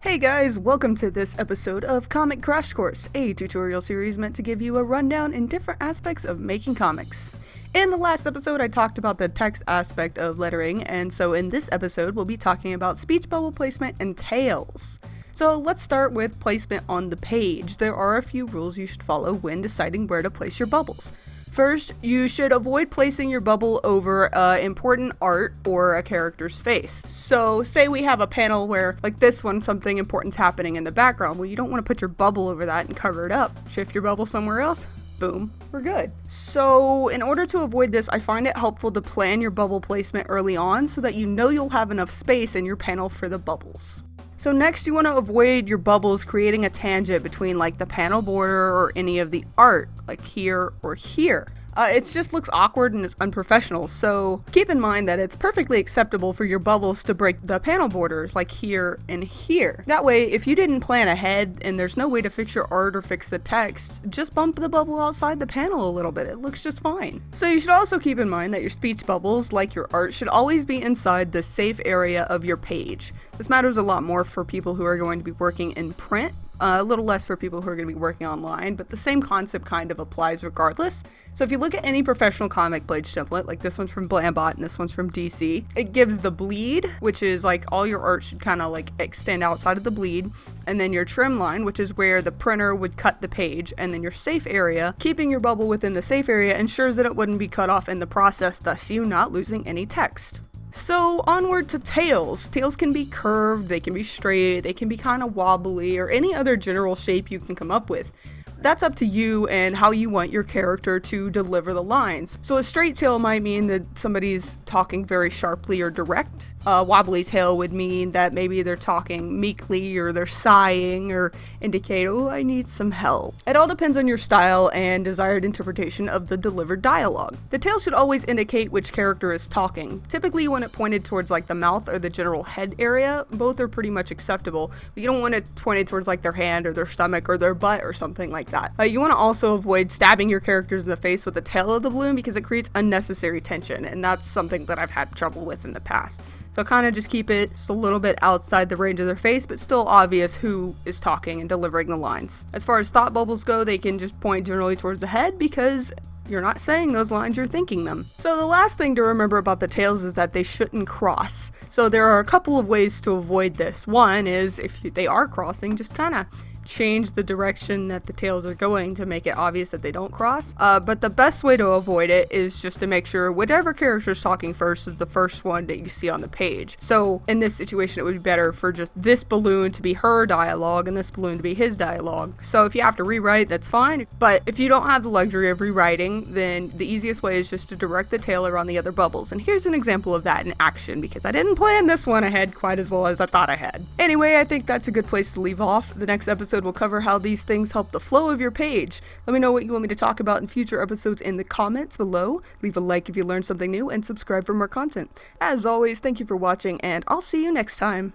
Hey guys, welcome to this episode of Comic Crash Course, a tutorial series meant to give you a rundown in different aspects of making comics. In the last episode, I talked about the text aspect of lettering, and so in this episode, we'll be talking about speech bubble placement and tails. So let's start with placement on the page. There are a few rules you should follow when deciding where to place your bubbles. First, you should avoid placing your bubble over important art or a character's face. So say we have a panel where, like this one, something important's happening in the background. Well, you don't want to put your bubble over that and cover it up. Shift your bubble somewhere else. Boom, we're good. So in order to avoid this, I find it helpful to plan your bubble placement early on so that you know you'll have enough space in your panel for the bubbles. So next, you want to avoid your bubbles creating a tangent between like the panel border or any of the art, like here or here. It just looks awkward and it's unprofessional, so keep in mind that it's perfectly acceptable for your bubbles to break the panel borders, like here and here. That way, if you didn't plan ahead and there's no way to fix your art or fix the text, just bump the bubble outside the panel a little bit. It looks just fine. So you should also keep in mind that your speech bubbles, like your art, should always be inside the safe area of your page. This matters a lot more for people who are going to be working in print. A little less for people who are going to be working online, but the same concept kind of applies regardless. So if you look at any professional comic page template, like this one's from Blambot and this one's from DC, it gives the bleed, which is like all your art should kind of like extend outside of the bleed, and then your trim line, which is where the printer would cut the page, and then your safe area. Keeping your bubble within the safe area ensures that it wouldn't be cut off in the process, thus you not losing any text. So onward to tails. Tails can be curved, they can be straight, they can be kind of wobbly, or any other general shape you can come up with. That's up to you and how you want your character to deliver the lines. So a straight tail might mean that somebody's talking very sharply or direct. A wobbly tail would mean that maybe they're talking meekly or they're sighing or indicate, oh, I need some help. It all depends on your style and desired interpretation of the delivered dialogue. The tail should always indicate which character is talking. Typically you want it pointed towards like the mouth or the general head area. Both are pretty much acceptable, but you don't want it pointed towards like their hand or their stomach or their butt or something like that. You want to also avoid stabbing your characters in the face with the tail of the balloon because it creates unnecessary tension, and that's something that I've had trouble with in the past. So kind of just keep it just a little bit outside the range of their face, but still obvious who is talking and delivering the lines. As far as thought bubbles go, they can just point generally towards the head because you're not saying those lines, you're thinking them. So the last thing to remember about the tails is that they shouldn't cross. So there are a couple of ways to avoid this. One is if they are crossing, just kind of change the direction that the tails are going to make it obvious that they don't cross. But the best way to avoid it is just to make sure whatever character is talking first is the first one that you see on the page. So in this situation, it would be better for just this balloon to be her dialogue and this balloon to be his dialogue. So if you have to rewrite, that's fine. But if you don't have the luxury of rewriting, then the easiest way is just to direct the tail around the other bubbles. And here's an example of that in action because I didn't plan this one ahead quite as well as I thought I had. Anyway, I think that's a good place to leave off. The next episode will cover how these things help the flow of your page. Let me know what you want me to talk about in future episodes in the comments below. Leave a like if you learned something new and subscribe for more content. As always, thank you for watching and I'll see you next time.